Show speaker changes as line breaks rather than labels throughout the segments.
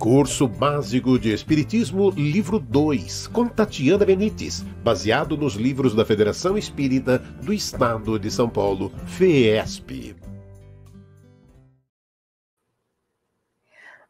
Curso Básico de Espiritismo, livro 2, com Tatiana Benites, baseado nos livros da Federação Espírita do Estado de São Paulo, FEESP.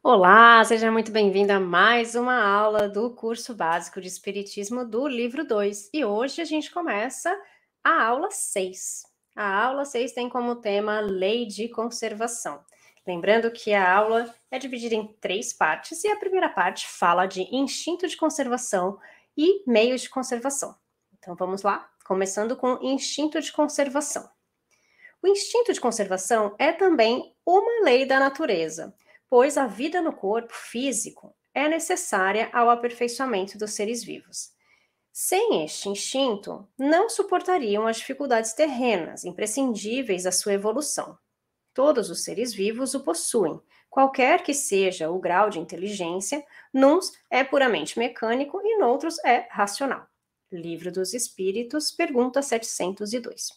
Olá, seja muito bem-vindo a mais uma aula do Curso Básico de Espiritismo do livro 2. E hoje a gente começa a aula 6. A aula 6 tem como tema Lei de Conservação. Lembrando que a aula é dividida em 3 partes e a primeira parte fala de instinto de conservação e meios de conservação. Então vamos lá, começando com instinto de conservação. O instinto de conservação é também uma lei da natureza, pois a vida no corpo físico é necessária ao aperfeiçoamento dos seres vivos. Sem este instinto, não suportariam as dificuldades terrenas, imprescindíveis à sua evolução. Todos os seres vivos o possuem, qualquer que seja o grau de inteligência, nuns é puramente mecânico e noutros é racional. Livro dos Espíritos, pergunta 702.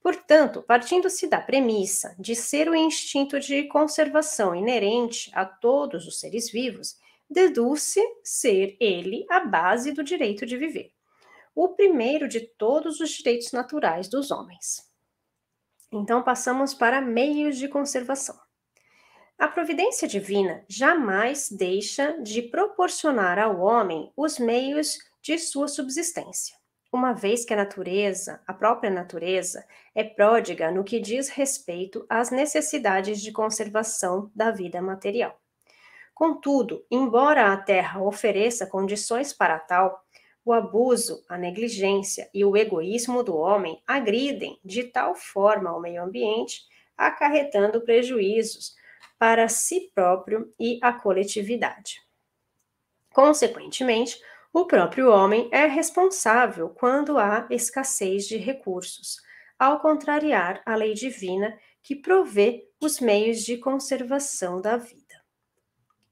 Portanto, partindo-se da premissa de ser o instinto de conservação inerente a todos os seres vivos, deduz-se ser ele a base do direito de viver, o primeiro de todos os direitos naturais dos homens. Então, passamos para meios de conservação. A providência divina jamais deixa de proporcionar ao homem os meios de sua subsistência, uma vez que a própria natureza, é pródiga no que diz respeito às necessidades de conservação da vida material. Contudo, embora a terra ofereça condições para tal, o abuso, a negligência e o egoísmo do homem agridem de tal forma ao meio ambiente, acarretando prejuízos para si próprio e a coletividade. Consequentemente, o próprio homem é responsável quando há escassez de recursos, ao contrariar a lei divina que provê os meios de conservação da vida.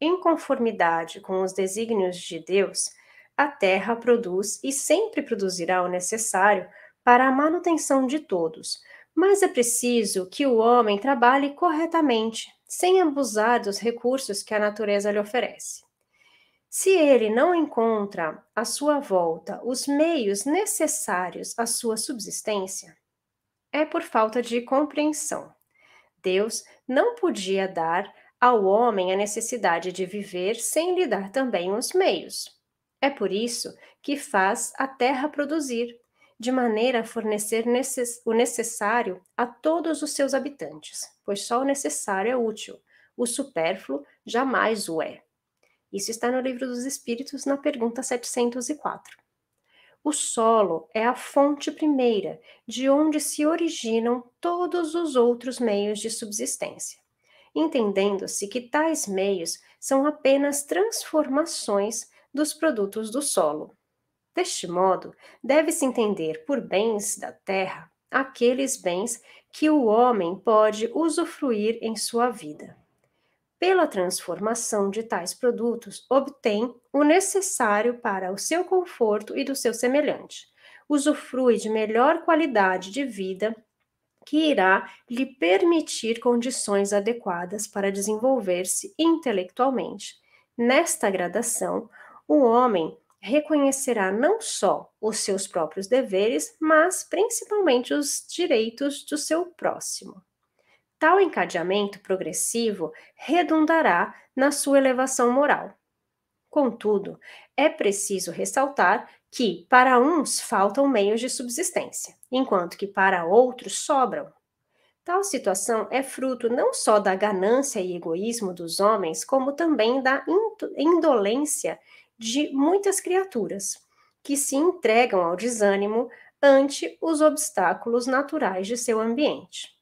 Em conformidade com os desígnios de Deus, a terra produz e sempre produzirá o necessário para a manutenção de todos, mas é preciso que o homem trabalhe corretamente, sem abusar dos recursos que a natureza lhe oferece. Se ele não encontra à sua volta os meios necessários à sua subsistência, é por falta de compreensão. Deus não podia dar ao homem a necessidade de viver sem lhe dar também os meios. É por isso que faz a terra produzir, de maneira a fornecer o necessário a todos os seus habitantes, pois só o necessário é útil, o supérfluo jamais o é. Isso está no Livro dos Espíritos, na pergunta 704. O solo é a fonte primeira, de onde se originam todos os outros meios de subsistência, entendendo-se que tais meios são apenas transformações dos produtos do solo. Deste modo, deve-se entender por bens da terra aqueles bens que o homem pode usufruir em sua vida. Pela transformação de tais produtos, obtém o necessário para o seu conforto e do seu semelhante. Usufrui de melhor qualidade de vida que irá lhe permitir condições adequadas para desenvolver-se intelectualmente. Nesta gradação, o homem reconhecerá não só os seus próprios deveres, mas principalmente os direitos do seu próximo. Tal encadeamento progressivo redundará na sua elevação moral. Contudo, é preciso ressaltar que para uns faltam meios de subsistência, enquanto que para outros sobram. Tal situação é fruto não só da ganância e egoísmo dos homens, como também da indolência de muitas criaturas, que se entregam ao desânimo ante os obstáculos naturais de seu ambiente.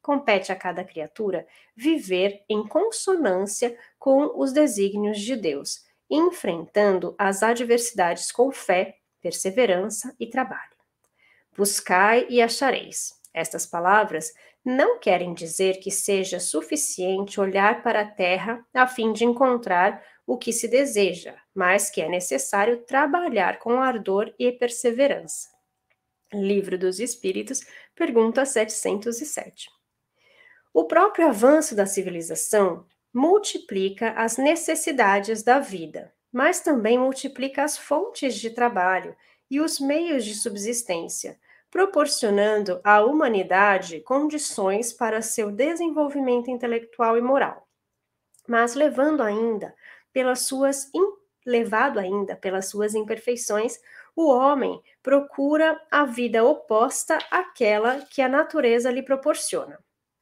Compete a cada criatura viver em consonância com os desígnios de Deus, enfrentando as adversidades com fé, perseverança e trabalho. Buscai e achareis. Estas palavras não querem dizer que seja suficiente olhar para a terra a fim de encontrar o que se deseja, mas que é necessário trabalhar com ardor e perseverança. Livro dos Espíritos, pergunta 707. O próprio avanço da civilização multiplica as necessidades da vida, mas também multiplica as fontes de trabalho e os meios de subsistência, proporcionando à humanidade condições para seu desenvolvimento intelectual e moral, mas levado ainda pelas suas imperfeições, o homem procura a vida oposta àquela que a natureza lhe proporciona.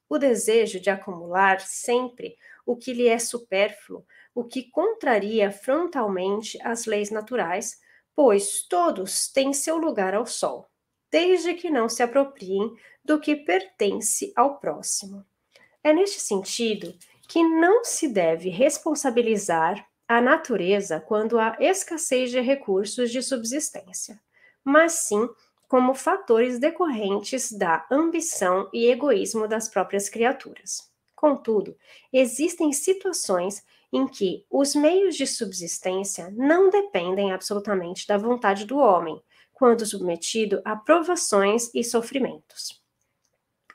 O desejo de acumular sempre o que lhe é supérfluo, o que contraria frontalmente as leis naturais, pois todos têm seu lugar ao sol, desde que não se apropriem do que pertence ao próximo. É neste sentido que não se deve responsabilizar a natureza quando há escassez de recursos de subsistência, mas sim como fatores decorrentes da ambição e egoísmo das próprias criaturas. Contudo, existem situações em que os meios de subsistência não dependem absolutamente da vontade do homem, quando submetido a provações e sofrimentos.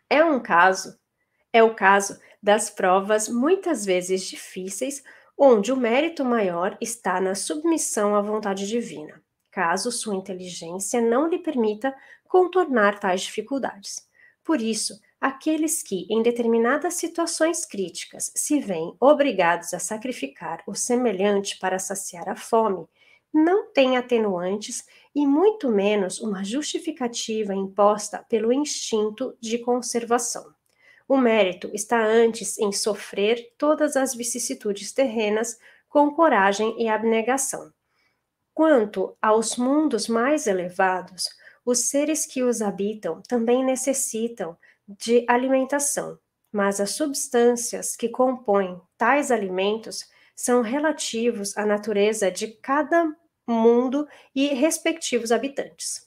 É o caso das provas muitas vezes difíceis, onde o mérito maior está na submissão à vontade divina, caso sua inteligência não lhe permita contornar tais dificuldades. Por isso, aqueles que, em determinadas situações críticas, se veem obrigados a sacrificar o semelhante para saciar a fome, não têm atenuantes e muito menos uma justificativa imposta pelo instinto de conservação. O mérito está antes em sofrer todas as vicissitudes terrenas com coragem e abnegação. Quanto aos mundos mais elevados, os seres que os habitam também necessitam de alimentação, mas as substâncias que compõem tais alimentos são relativos à natureza de cada mundo e respectivos habitantes.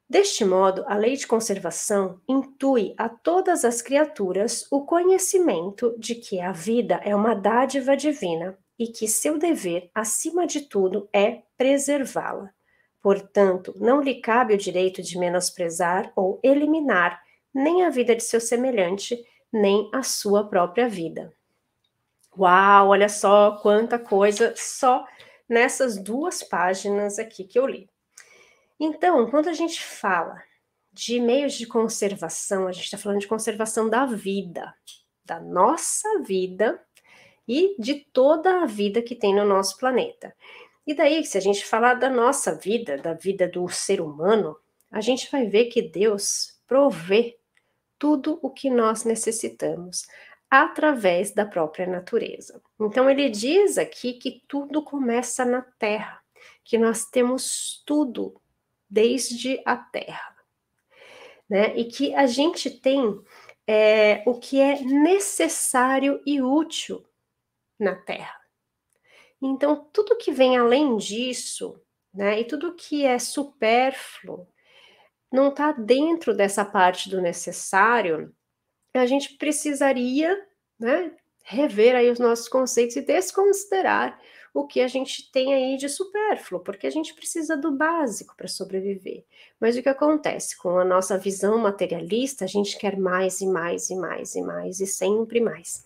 Deste modo, a lei de conservação intui a todas as criaturas o conhecimento de que a vida é uma dádiva divina e que seu dever, acima de tudo, é preservá-la. Portanto, não lhe cabe o direito de menosprezar ou eliminar nem a vida de seu semelhante, nem a sua própria vida. Uau, olha só quanta coisa só nessas 2 páginas aqui que eu li. Então, quando a gente fala de meios de conservação, a gente está falando de conservação da vida, da nossa vida e de toda a vida que tem no nosso planeta. E daí, se a gente falar da nossa vida, da vida do ser humano, a gente vai ver que Deus provê tudo o que nós necessitamos através da própria natureza. Então, ele diz aqui que tudo começa na terra, que nós temos tudo desde a terra, né? E que a gente tem o que é necessário e útil na terra. Então, tudo que vem além disso, né? E tudo que é supérfluo, não está dentro dessa parte do necessário, a gente precisaria, né, rever aí os nossos conceitos e desconsiderar o que a gente tem aí de supérfluo, porque a gente precisa do básico para sobreviver. Mas o que acontece? Com a nossa visão materialista, a gente quer mais e mais e mais e mais e sempre mais.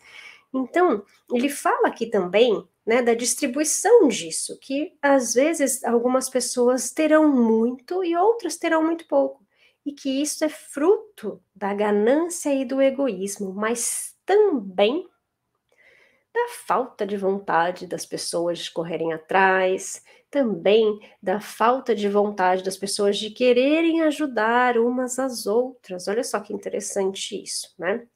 Então, ele fala aqui também, né, da distribuição disso, que às vezes algumas pessoas terão muito e outras terão muito pouco, e que isso é fruto da ganância e do egoísmo, mas também da falta de vontade das pessoas de correrem atrás, também da falta de vontade das pessoas de quererem ajudar umas às outras. Olha só que interessante isso, né?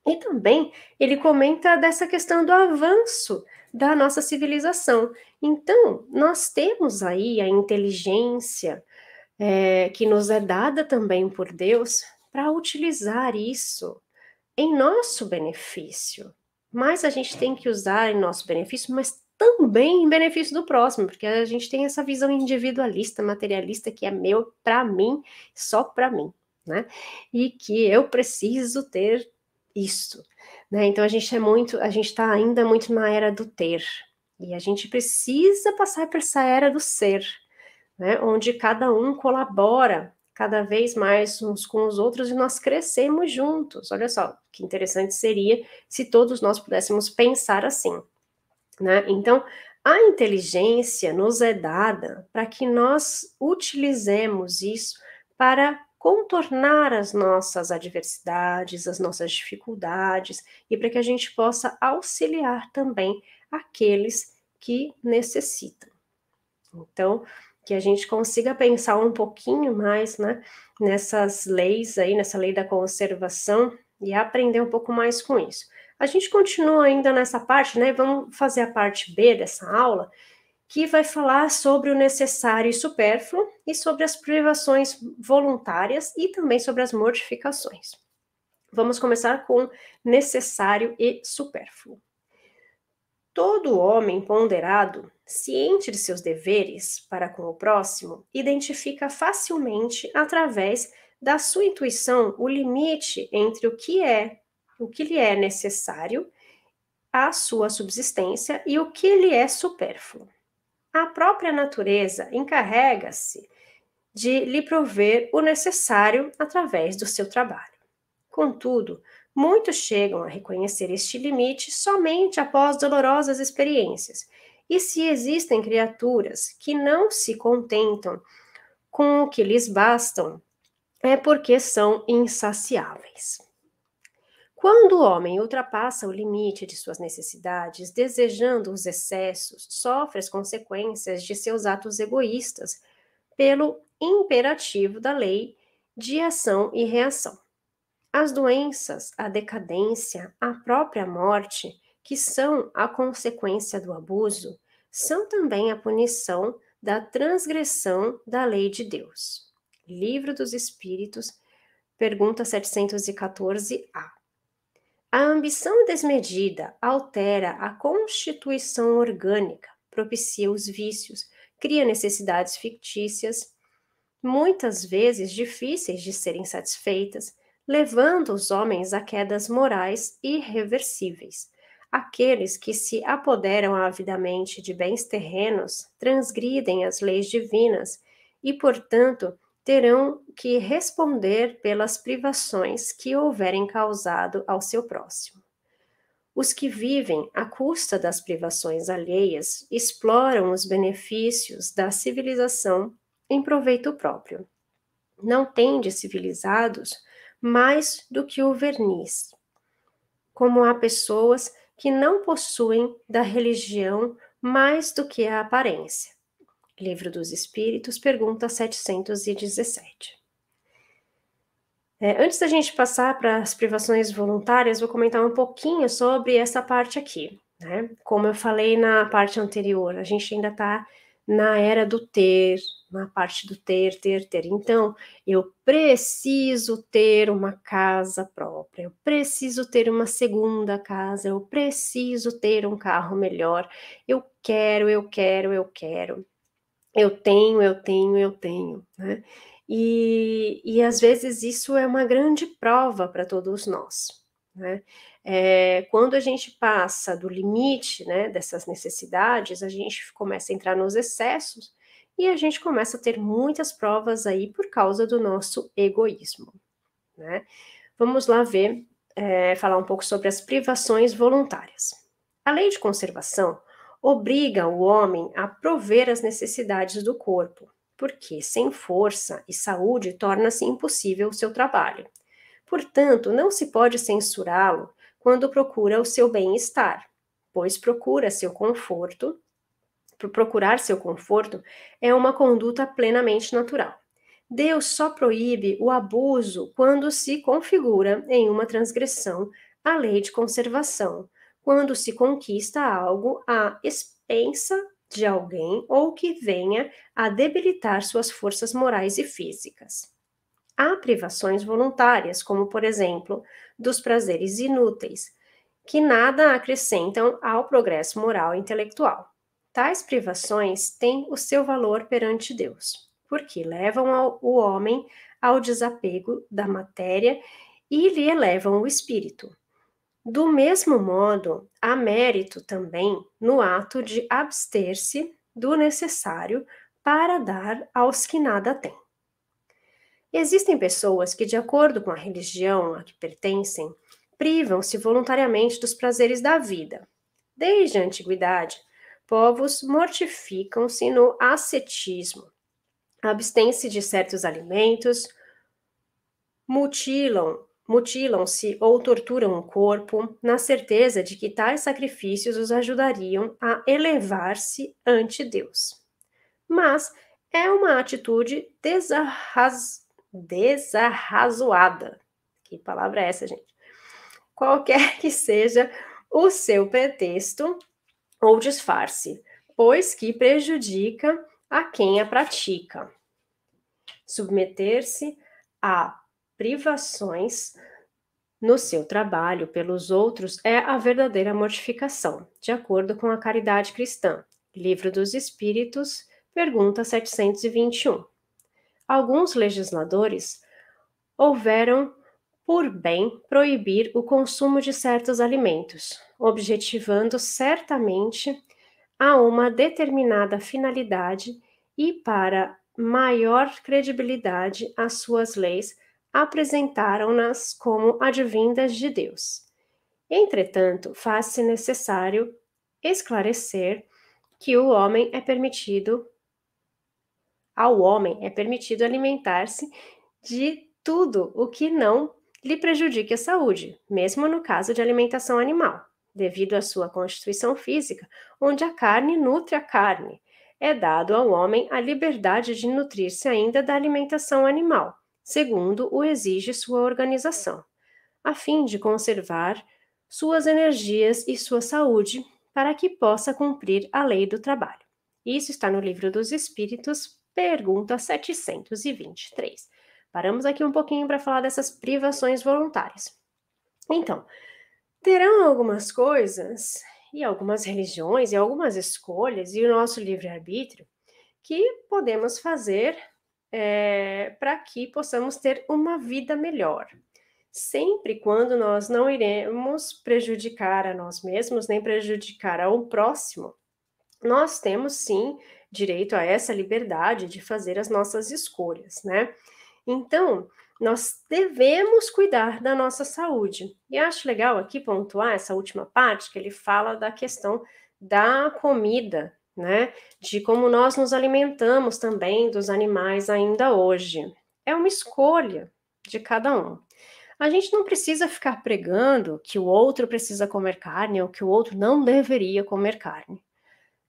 E também ele comenta dessa questão do avanço da nossa civilização. Então, nós temos aí a inteligência que nos é dada também por Deus para utilizar isso em nosso benefício. Mas a gente tem que usar em nosso benefício, mas também em benefício do próximo, porque a gente tem essa visão individualista, materialista, que é meu, para mim, só para mim, né? E que eu preciso ter isso, né? Então a gente está ainda muito na era do ter, e a gente precisa passar por essa era do ser, né? Onde cada um colabora cada vez mais uns com os outros e nós crescemos juntos. Olha só, que interessante seria se todos nós pudéssemos pensar assim, né? Então, a inteligência nos é dada para que nós utilizemos isso para contornar as nossas adversidades, as nossas dificuldades e para que a gente possa auxiliar também aqueles que necessitam. Então, que a gente consiga pensar um pouquinho mais, né, nessas leis aí, nessa lei da conservação e aprender um pouco mais com isso. A gente continua ainda nessa parte, né? Vamos fazer a parte B dessa aula, que vai falar sobre o necessário e supérfluo e sobre as privações voluntárias e também sobre as mortificações. Vamos começar com necessário e supérfluo. Todo homem ponderado, ciente de seus deveres para com o próximo, identifica facilmente, através da sua intuição, o limite entre o que lhe é necessário à sua subsistência e o que lhe é supérfluo. A própria natureza encarrega-se de lhe prover o necessário através do seu trabalho. Contudo, muitos chegam a reconhecer este limite somente após dolorosas experiências. E se existem criaturas que não se contentam com o que lhes bastam, é porque são insaciáveis. Quando o homem ultrapassa o limite de suas necessidades, desejando os excessos, sofre as consequências de seus atos egoístas pelo imperativo da lei de ação e reação. As doenças, a decadência, a própria morte, que são a consequência do abuso, são também a punição da transgressão da lei de Deus. Livro dos Espíritos, pergunta 714a. A ambição desmedida altera a constituição orgânica, propicia os vícios, cria necessidades fictícias, muitas vezes difíceis de serem satisfeitas, levando os homens a quedas morais irreversíveis. Aqueles que se apoderam avidamente de bens terrenos transgridem as leis divinas e, portanto, terão que responder pelas privações que houverem causado ao seu próximo. Os que vivem à custa das privações alheias exploram os benefícios da civilização em proveito próprio. Não têm de civilizados mais do que o verniz. Como há pessoas que não possuem da religião mais do que a aparência. Livro dos Espíritos, pergunta 717. Antes da gente passar para as privações voluntárias, vou comentar um pouquinho sobre essa parte aqui, né? Como eu falei na parte anterior, a gente ainda está na era do ter, na parte do ter. Então, eu preciso ter uma casa própria, eu preciso ter uma segunda casa, eu preciso ter um carro melhor, eu quero. Eu tenho, né? E às vezes isso é uma grande prova para todos nós, né? Quando a gente passa do limite, né, dessas necessidades, a gente começa a entrar nos excessos e a gente começa a ter muitas provas aí por causa do nosso egoísmo, né? Vamos lá ver, falar um pouco sobre as privações voluntárias. A lei de conservação obriga o homem a prover as necessidades do corpo, porque sem força e saúde torna-se impossível o seu trabalho. Portanto, não se pode censurá-lo quando procura o seu bem-estar, pois procurar seu conforto é uma conduta plenamente natural. Deus só proíbe o abuso quando se configura em uma transgressão à lei de conservação, quando se conquista algo à expensa de alguém ou que venha a debilitar suas forças morais e físicas. Há privações voluntárias, como, por exemplo, dos prazeres inúteis, que nada acrescentam ao progresso moral e intelectual. Tais privações têm o seu valor perante Deus, porque levam o homem ao desapego da matéria e lhe elevam o espírito. Do mesmo modo, há mérito também no ato de abster-se do necessário para dar aos que nada têm. Existem pessoas que, de acordo com a religião a que pertencem, privam-se voluntariamente dos prazeres da vida. Desde a antiguidade, povos mortificam-se no ascetismo, abstêm-se de certos alimentos, mutilam-se ou torturam o corpo, na certeza de que tais sacrifícios os ajudariam a elevar-se ante Deus. Mas é uma atitude desarrazoada. Que palavra é essa, gente? Qualquer que seja o seu pretexto ou disfarce, pois que prejudica a quem a pratica. Submeter-se a privações no seu trabalho pelos outros é a verdadeira mortificação, de acordo com a caridade cristã. Livro dos Espíritos, pergunta 721. Alguns legisladores houveram por bem proibir o consumo de certos alimentos, objetivando certamente a uma determinada finalidade e para maior credibilidade as suas leis apresentaram-nas como advindas de Deus. Entretanto, faz-se necessário esclarecer que ao homem é permitido alimentar-se de tudo o que não lhe prejudique a saúde, mesmo no caso de alimentação animal, devido à sua constituição física, onde a carne nutre a carne. É dado ao homem a liberdade de nutrir-se ainda da alimentação animal, segundo o exige sua organização, a fim de conservar suas energias e sua saúde, para que possa cumprir a lei do trabalho. Isso está no Livro dos Espíritos, pergunta 723. Paramos aqui um pouquinho para falar dessas privações voluntárias. Então, terão algumas coisas e algumas religiões e algumas escolhas e o nosso livre-arbítrio que podemos fazer para que possamos ter uma vida melhor. Sempre quando nós não iremos prejudicar a nós mesmos, nem prejudicar ao próximo, nós temos sim direito a essa liberdade de fazer as nossas escolhas, né? Então, nós devemos cuidar da nossa saúde. E acho legal aqui pontuar essa última parte, que ele fala da questão da comida, né? De como nós nos alimentamos também dos animais ainda hoje. É uma escolha de cada um. A gente não precisa ficar pregando que o outro precisa comer carne ou que o outro não deveria comer carne.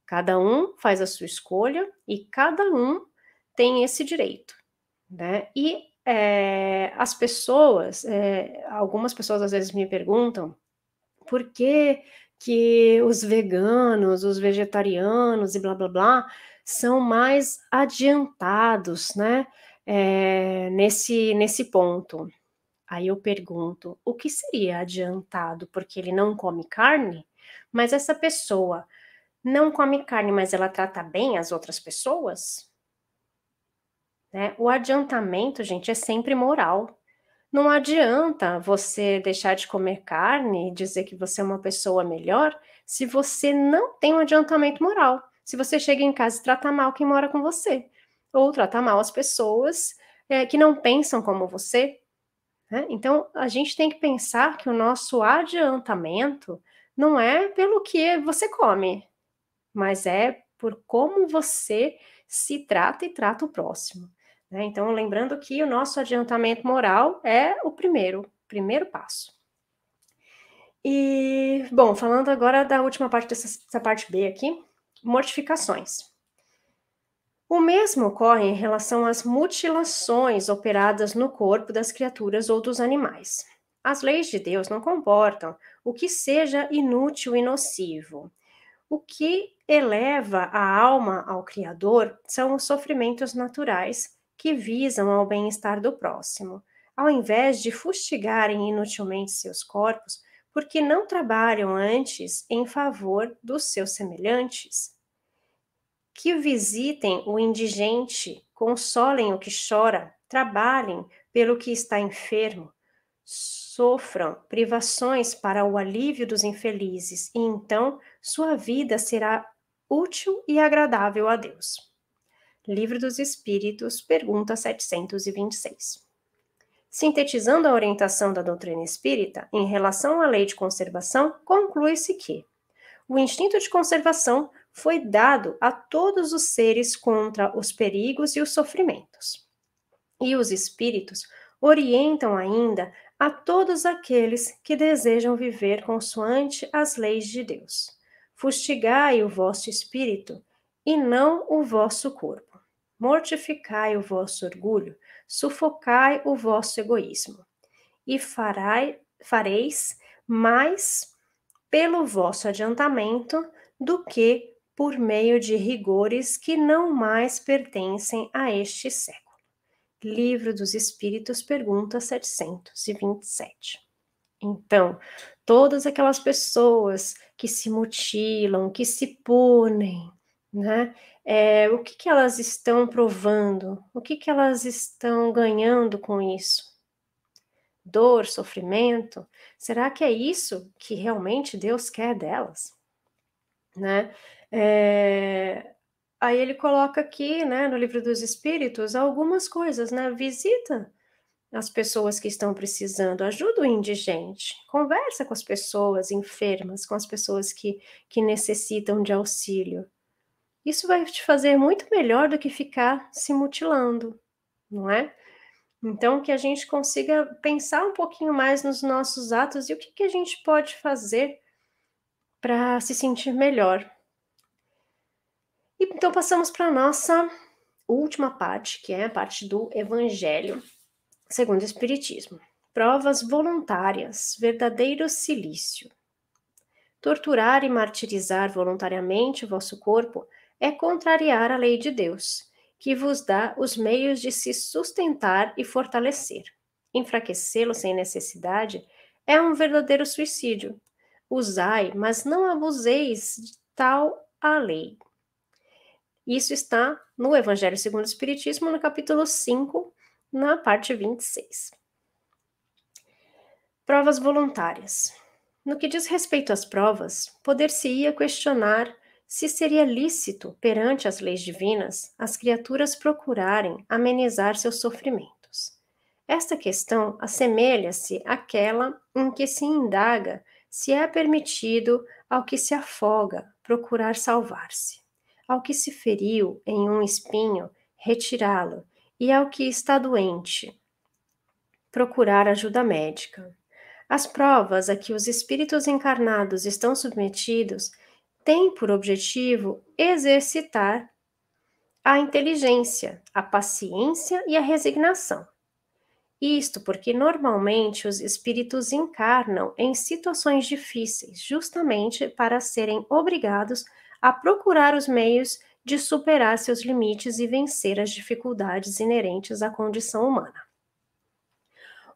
Cada um faz a sua escolha e cada um tem esse direito, né? E as pessoas, algumas pessoas às vezes me perguntam por que os veganos, os vegetarianos e blá blá blá são mais adiantados, né? Nesse ponto. Aí eu pergunto, o que seria adiantado? Porque ele não come carne? Mas essa pessoa não come carne, mas ela trata bem as outras pessoas? Né? O adiantamento, gente, é sempre moral. Não adianta você deixar de comer carne e dizer que você é uma pessoa melhor se você não tem um adiantamento moral. Se você chega em casa e trata mal quem mora com você, ou trata mal as pessoas que não pensam como você. Né? Então, a gente tem que pensar que o nosso adiantamento não é pelo que você come, mas é por como você se trata e trata o próximo. Né? Então, lembrando que o nosso adiantamento moral é o primeiro passo. E, bom, falando agora da última parte dessa parte B aqui, mortificações. O mesmo ocorre em relação às mutilações operadas no corpo das criaturas ou dos animais. As leis de Deus não comportam o que seja inútil e nocivo. O que eleva a alma ao Criador são os sofrimentos naturais que visam ao bem-estar do próximo, ao invés de fustigarem inutilmente seus corpos, porque não trabalham antes em favor dos seus semelhantes. Que visitem o indigente, consolem o que chora, trabalhem pelo que está enfermo, sofram privações para o alívio dos infelizes, e então sua vida será útil e agradável a Deus. Livro dos Espíritos, pergunta 726. Sintetizando a orientação da doutrina espírita, em relação à lei de conservação, conclui-se que o instinto de conservação foi dado a todos os seres contra os perigos e os sofrimentos. E os espíritos orientam ainda a todos aqueles que desejam viver consoante as leis de Deus. Fustigai o vosso espírito e não o vosso corpo. Mortificai o vosso orgulho, sufocai o vosso egoísmo. E fareis mais pelo vosso adiantamento do que por meio de rigores que não mais pertencem a este século. Livro dos Espíritos, pergunta 727. Então, todas aquelas pessoas que se mutilam, que se punem, né? O que elas estão provando? O que elas estão ganhando com isso? Dor, sofrimento? Será que é isso que realmente Deus quer delas? Né? Aí ele coloca aqui, né, no Livro dos Espíritos, algumas coisas, né? Visita as pessoas que estão precisando, ajuda o indigente, conversa com as pessoas enfermas, com as pessoas que necessitam de auxílio. Isso vai te fazer muito melhor do que ficar se mutilando, não é? Então, que a gente consiga pensar um pouquinho mais nos nossos atos e o que a gente pode fazer para se sentir melhor. E então passamos para a nossa última parte, que é a parte do Evangelho segundo o Espiritismo. Provas voluntárias, verdadeiro cilício. Torturar e martirizar voluntariamente o vosso corpo é contrariar a lei de Deus, que vos dá os meios de se sustentar e fortalecer. Enfraquecê-lo sem necessidade é um verdadeiro suicídio. Usai, mas não abuseis de tal a lei. Isso está no Evangelho segundo o Espiritismo, no capítulo 5, na parte 26. Provas voluntárias. No que diz respeito às provas, poder-se-ia questionar se seria lícito, perante as leis divinas, as criaturas procurarem amenizar seus sofrimentos. Esta questão assemelha-se àquela em que se indaga se é permitido ao que se afoga procurar salvar-se, ao que se feriu em um espinho retirá-lo, e ao que está doente procurar ajuda médica. As provas a que os espíritos encarnados estão submetidos têm por objetivo exercitar a inteligência, a paciência e a resignação. Isto porque normalmente os espíritos encarnam em situações difíceis, justamente para serem obrigados a procurar os meios de superar seus limites e vencer as dificuldades inerentes à condição humana.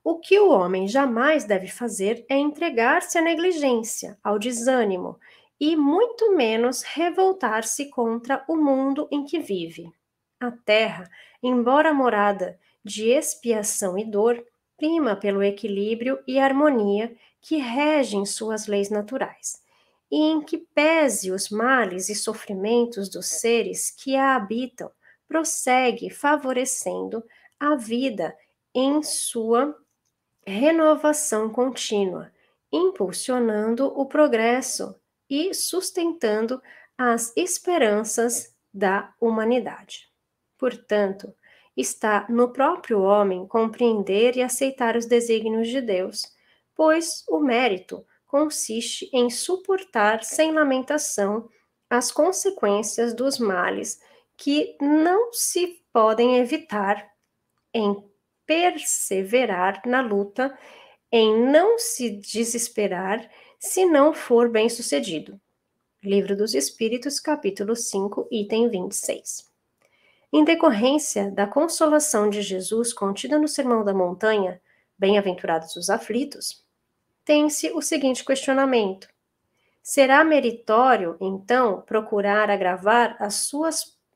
O que o homem jamais deve fazer é entregar-se à negligência, ao desânimo, e muito menos revoltar-se contra o mundo em que vive. A terra, embora morada de expiação e dor, prima pelo equilíbrio e harmonia que regem suas leis naturais, e em que pese os males e sofrimentos dos seres que a habitam, prossegue favorecendo a vida em sua renovação contínua, impulsionando o progresso e sustentando as esperanças da humanidade. Portanto, está no próprio homem compreender e aceitar os desígnios de Deus, pois o mérito consiste em suportar sem lamentação as consequências dos males que não se podem evitar, em perseverar na luta, em não se desesperar se não for bem-sucedido. Livro dos Espíritos, capítulo 5, item 26. Em decorrência da consolação de Jesus contida no Sermão da Montanha, bem-aventurados os aflitos, tem-se o seguinte questionamento: será meritório, então, procurar agravar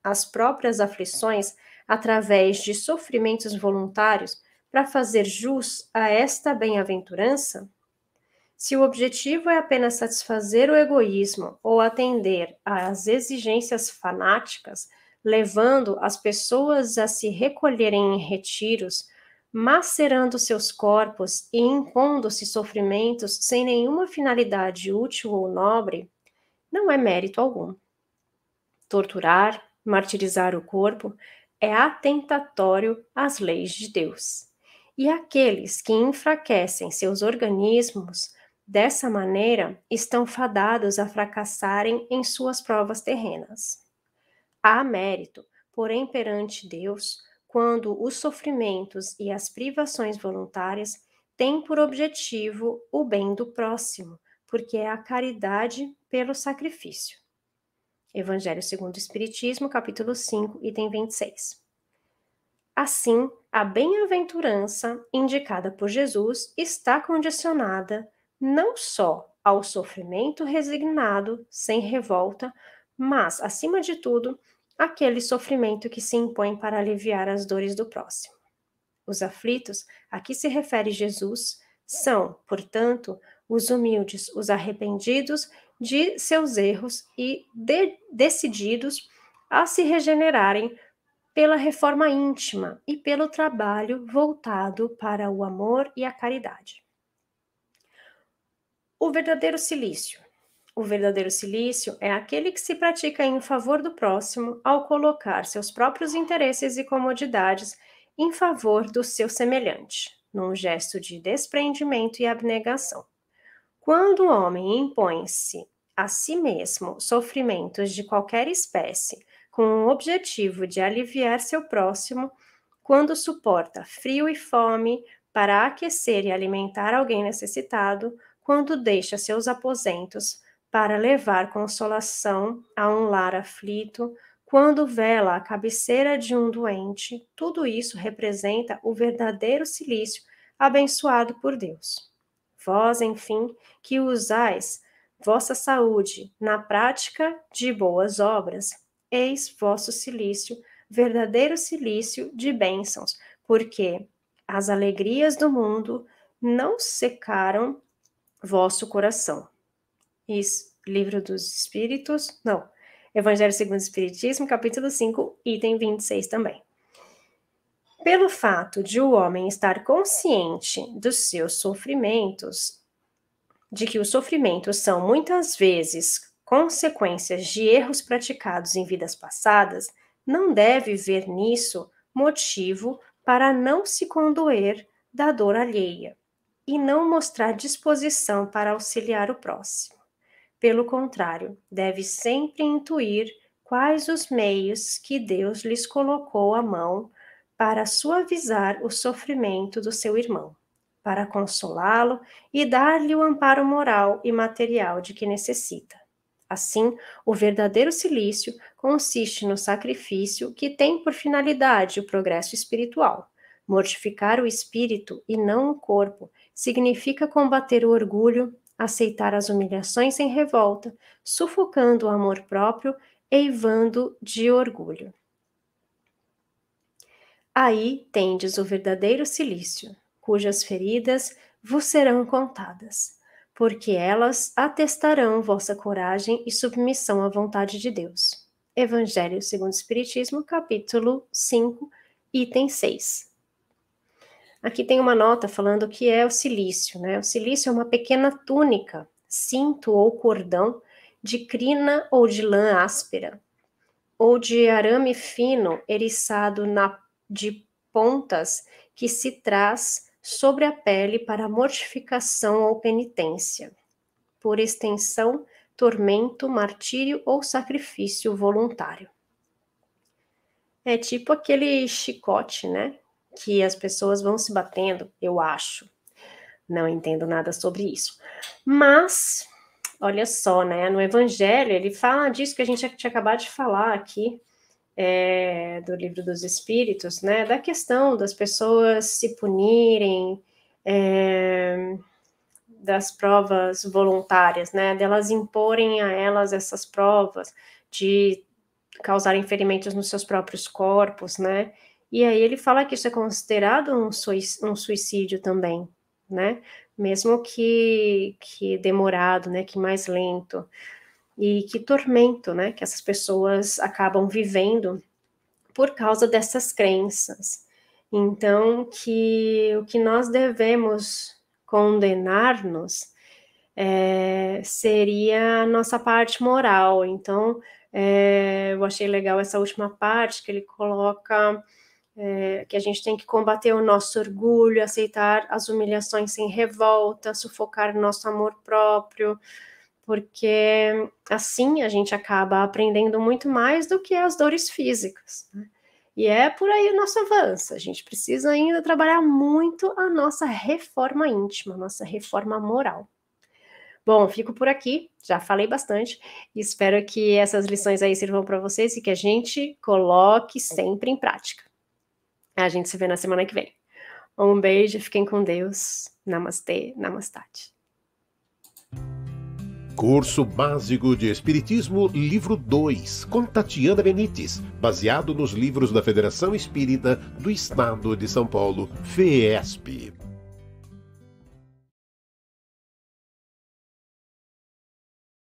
as próprias aflições através de sofrimentos voluntários para fazer jus a esta bem-aventurança? Se o objetivo é apenas satisfazer o egoísmo ou atender às exigências fanáticas, levando as pessoas a se recolherem em retiros, macerando seus corpos e impondo-se sofrimentos sem nenhuma finalidade útil ou nobre, não é mérito algum. Torturar, martirizar o corpo é atentatório às leis de Deus. E aqueles que enfraquecem seus organismos dessa maneira estão fadados a fracassarem em suas provas terrenas. Há mérito, porém, perante Deus, quando os sofrimentos e as privações voluntárias têm por objetivo o bem do próximo, porque é a caridade pelo sacrifício. Evangelho segundo o Espiritismo, capítulo 5, item 26. Assim, a bem-aventurança indicada por Jesus está condicionada não só ao sofrimento resignado, sem revolta, mas, acima de tudo, aquele sofrimento que se impõe para aliviar as dores do próximo. Os aflitos a que se refere Jesus são, portanto, os humildes, os arrependidos de seus erros e decididos a se regenerarem pela reforma íntima e pelo trabalho voltado para o amor e a caridade. O verdadeiro cilício. O verdadeiro cilício é aquele que se pratica em favor do próximo ao colocar seus próprios interesses e comodidades em favor do seu semelhante, num gesto de desprendimento e abnegação. Quando o homem impõe-se a si mesmo sofrimentos de qualquer espécie, com o objetivo de aliviar seu próximo, quando suporta frio e fome para aquecer e alimentar alguém necessitado, quando deixa seus aposentos para levar consolação a um lar aflito, quando vela à cabeceira de um doente, tudo isso representa o verdadeiro cilício abençoado por Deus. Vós, enfim, que usais vossa saúde na prática de boas obras, eis vosso cilício, verdadeiro cilício de bênçãos, porque as alegrias do mundo não secaram vosso coração. Isso, Livro dos Espíritos, não, Evangelho segundo o Espiritismo, capítulo 5, item 26 também. Pelo fato de o homem estar consciente dos seus sofrimentos, de que os sofrimentos são muitas vezes consequências de erros praticados em vidas passadas, não deve ver nisso motivo para não se condoer da dor alheia e não mostrar disposição para auxiliar o próximo. Pelo contrário, deve sempre intuir quais os meios que Deus lhes colocou à mão para suavizar o sofrimento do seu irmão, para consolá-lo e dar-lhe o amparo moral e material de que necessita. Assim, o verdadeiro cilício consiste no sacrifício que tem por finalidade o progresso espiritual. Mortificar o espírito e não o corpo significa combater o orgulho, aceitar as humilhações sem revolta, sufocando o amor próprio, eivando de orgulho. Aí tendes o verdadeiro cilício, cujas feridas vos serão contadas, porque elas atestarão vossa coragem e submissão à vontade de Deus. Evangelho segundo o Espiritismo, capítulo 5, item 6. Aqui tem uma nota falando o que é o cilício, né? O cilício é uma pequena túnica, cinto ou cordão de crina ou de lã áspera, ou de arame fino eriçado de pontas que se traz sobre a pele para mortificação ou penitência, por extensão, tormento, martírio ou sacrifício voluntário. É tipo aquele chicote, né? Que as pessoas vão se batendo, eu acho. Não entendo nada sobre isso. Mas, olha só, né? No Evangelho, ele fala disso que a gente tinha acabado de falar aqui, do Livro dos Espíritos, né? Da questão das pessoas se punirem, das provas voluntárias, né? Delas imporem a elas essas provas, de causarem ferimentos nos seus próprios corpos, né? E aí ele fala que isso é considerado um suicídio também, né? Mesmo que demorado, né? Que mais lento. E que tormento, né? Que essas pessoas acabam vivendo por causa dessas crenças. Então, o que nós devemos condenar-nos seria a nossa parte moral. Então, eu achei legal essa última parte, que ele coloca que a gente tem que combater o nosso orgulho, aceitar as humilhações sem revolta, sufocar nosso amor próprio, porque assim a gente acaba aprendendo muito mais do que as dores físicas, né? E é por aí o nosso avanço. A gente precisa ainda trabalhar muito a nossa reforma íntima, a nossa reforma moral. Bom, fico por aqui, já falei bastante, e espero que essas lições aí sirvam para vocês e que a gente coloque sempre em prática. A gente se vê na semana que vem. Um beijo, fiquem com Deus. Namastê, namastate.
Curso Básico de Espiritismo, livro 2, com Tatiana Benites, baseado nos livros da Federação Espírita do Estado de São Paulo, FEESP.